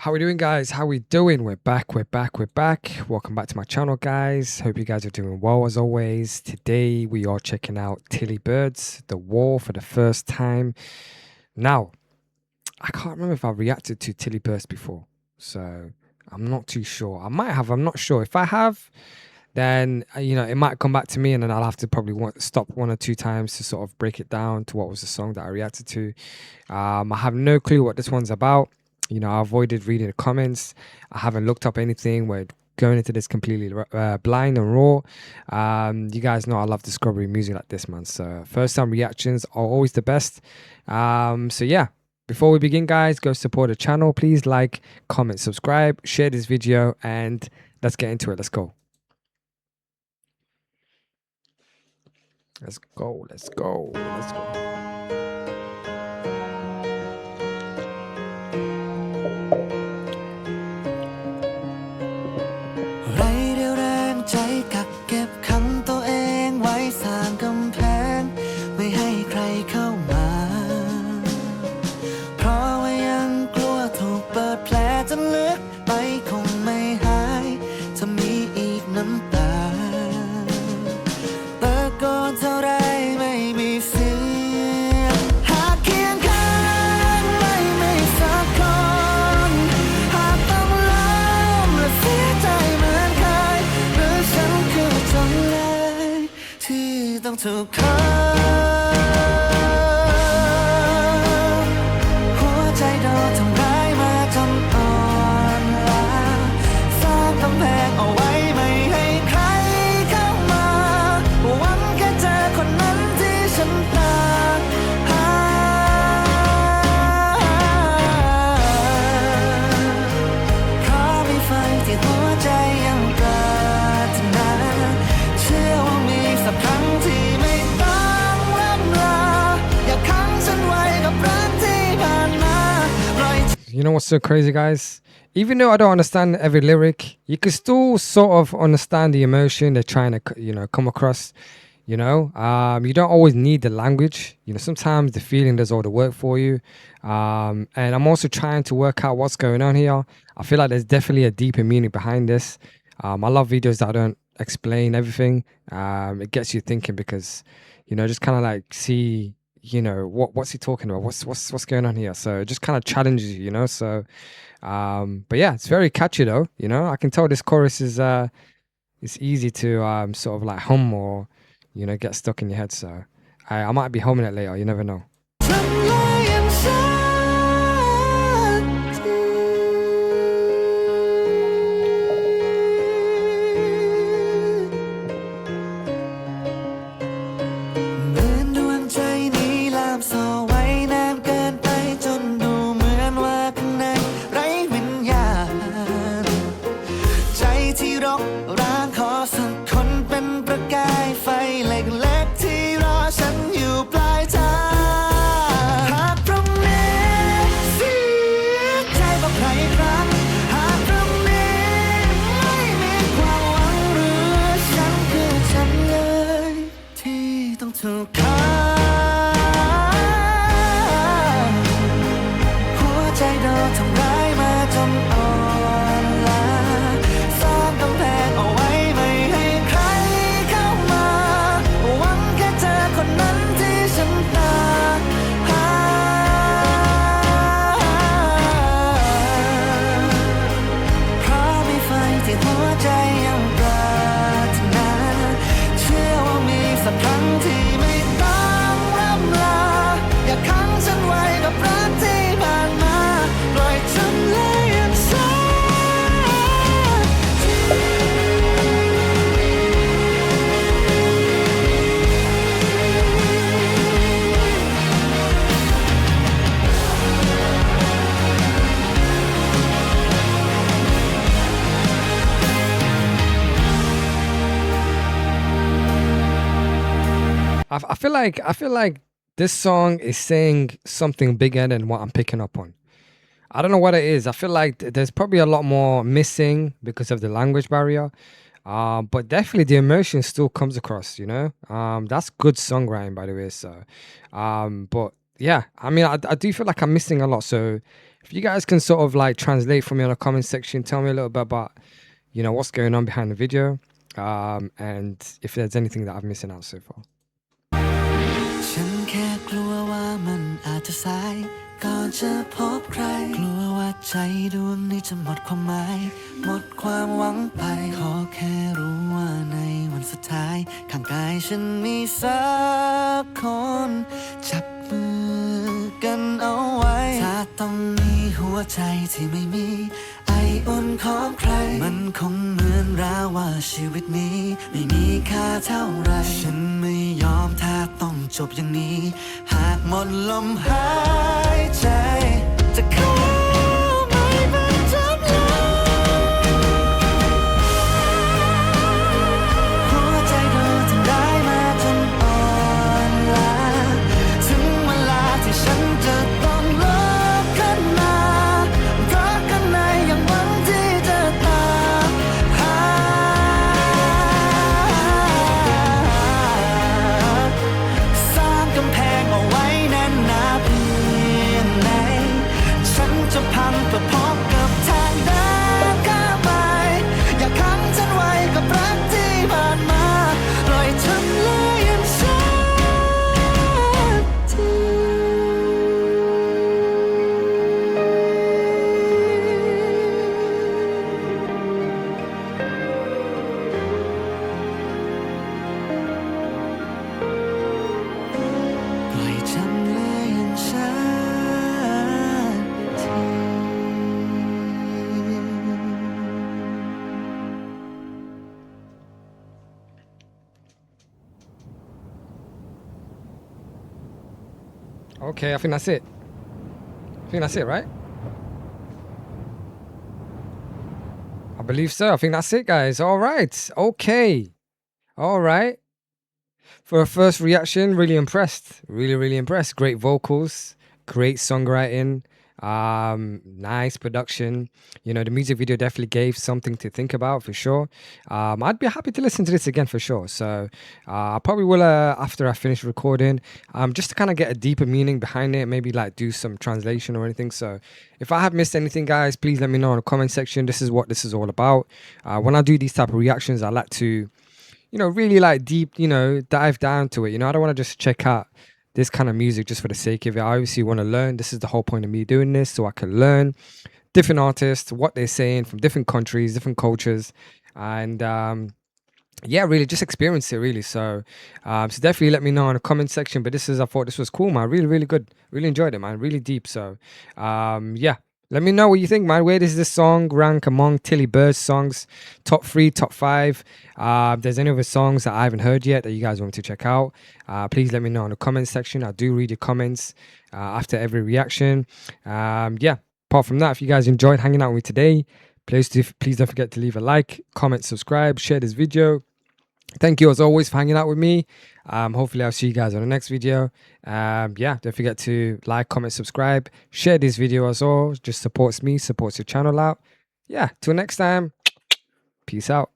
How we doing, guys? How we doing? We're back. Welcome back to my channel, guys. Hope you guys are doing well as always. Today we are checking out Tilly Bird's The Wall for the first time. Now, I can't remember if I reacted to Tilly Bird's before, so I'm not too sure. I might have. I'm not sure. If I have, then it might come back to me, and then I'll have to probably stop one or two times to sort of break it down to what was the song that I reacted to. I have no clue what this one's about. I avoided reading the comments. I haven't looked up anything. We're going into this completely blind and raw. You guys know I love discovery music like this, man. So first time reactions are always the best. So yeah, before we begin, guys, go support the channel. Please like, comment, subscribe, share this video, and let's get into it. Let's go. Let's go.ไรเรี่ยวแรงใจกักเก็บขังตัวเองไว้สร้างกำแพงไม่ให้ใครเข้ามาเพราะว่ายังกลัวถูกเปิดแผลจนลึกไปคงไม่หายจะมีอีกน้ำตาตะโกนเท่าไรไม่มีเสียงหากเคียงข้างไม่มีสักคนหากต้องล้มและเสียใจเหมือนเคยหรือฉันคือจำเลยที่ต้องถูกฆ่าหัวใจโดนทำร้ายมาจนอ่อนล้าสร้างกำแพงเอาไว้ไม่ให้ใครเข้ามาหวังแค่เจอคนนั้นที่ฉันตามหาเพราะมีไฟที่หัวใจยังปรารถนาเชื่อว่ามีสักครั้งที่ไม่ต้องล่ำลาอย่าขังฉันไว้กับรักที่ผ่านมาปล่อย You know what's so crazy, guys? Even though I don't understand every lyric, you can still sort of understand the emotion they're trying to, come across. You don't always need the language. Sometimes the feeling does all the work for you. And I'm also trying to work out what's going on here. I feel like there's definitely a deeper meaning behind this. I love videos that don't explain everything. It gets you thinking because, just kind of like see, what's he talking about? What's going on here? So it just kind of challenges you, So, but yeah, it's very catchy though. I can tell this chorus is it's easy to sort of like hum or get stuck in your head. So I might be humming it later. You never know. ทำลายอย่างฉันเหมือนดวงใจนี้ลามสอไว้นานเกินไปจนดูเหมือนว่าข้างในไร้วิญญาณใจที่รกร้างขอสักคนเป็นประกายไฟเล็กๆที่รอฉันอยู่ปลายทางหากพรุ่งนี้เสียใจบอกใครอีกครั้งหากพรุ่งนี้ไม่มีความหวังหรือฉันคือจำเลยที่ต้องถูกฆ่าหัวใจโดนทำร้ายมาจนอ่อนล้าสร้างกำแพงเอาไว้ไม่ให้ใครเข้ามาหวังแค่เจอคนนั้นที่ฉันตามหาเพราะมีไฟที่หัวใจยังปรารถนาเชื่อว่ามีสักครั้งที่ไม่ต้องร่ำลาอย่าขังฉันไว้กับรักที่ผ่านมาปล่อยฉันเลยอย่างฉัน I feel like this song is saying something bigger than what I'm picking up on. I don't know what it is. I feel like there's probably a lot more missing because of the language barrier. But definitely the emotion still comes across, That's good songwriting, by the way. So, but yeah, I mean, I do feel like I'm missing a lot. So if you guys can sort of like translate for me on the comment section, tell me a little bit about, what's going on behind the video, and if there's anything that I'm missing out so far. ฉันแค่กลัวว่ามันอาจจะสายก่อนจะพบใครกลัวว่าใจดวงนี้จะหมดความหมายหมดความหวังไปขอแค่รู้ว่าในวันสุดท้ายข้างกายฉันมีสักคนจับมือกันเอาไว้ถ้าต้องมีหัวใจที่ไม่มีไออุ่นของใครมันคงเหมือนราวว่าชีวิตนี้ไม่มีค่าเท่าไรฉันไม่ยอมถ้าต้องจบอย่างนี้หากหมดลมหายใจจะขอไม่เป็นจำเลยหัวใจเธอทำได้มาจนอ่อนล้าถึงเวลาที่ฉันจะต้องลุกขึ้นมาเพราะข้างในยังหวังที่จะตามหาสร้างกำแพงเอาไว้แน่นหนาเพียงไหนฉันจะพังเพื่อพบกับทางเดินข้ามไปอย่าขังฉันไว้กับรักที่ผ่านมาปล่อยทำเลยอย่างฉันที ปล่อยจำเลยอย่างฉันที Okay, I think that's it. I think that's it, right? I believe so. I think that's it, guys. All right. Okay. All right. For a first reaction, really impressed. Really, really impressed. Great vocals, great songwriting, nice production. The music video definitely gave something to think about for sure. I'd be happy to listen to this again for sure. So I probably will after I finish recording, just to kind of get a deeper meaning behind it, maybe like do some translation or anything. So if I have missed anything, guys, please let me know in the comment section. This is what this is all about. When I do these type of reactions, I like to really like deep, dive down to it. I don't want to just check out this kind of music just for the sake of it. I obviously want to learn. This is the whole point of me doing this, so I can learn different artists, what they're saying from different countries, different cultures, and yeah, really just experience it really. So definitely let me know in the comment section. But I thought this was cool, man. Really, really good. Really enjoyed it, man. Really deep. So yeah. Let me know what you think, man. Where does this song rank among Tilly Bird's songs? Top 3, top 5. If there's any other songs that I haven't heard yet that you guys want me to check out, please let me know in the comments section. I do read your comments after every reaction. Yeah, apart from that, if you guys enjoyed hanging out with me today, please don't forget to leave a like, comment, subscribe, share this video. Thank you as always for hanging out with me. Hopefully I'll see you guys on the next video. Yeah, don't forget to like, comment, subscribe, share this video as well. Just supports me, supports the channel out. Yeah, till next time. Peace out.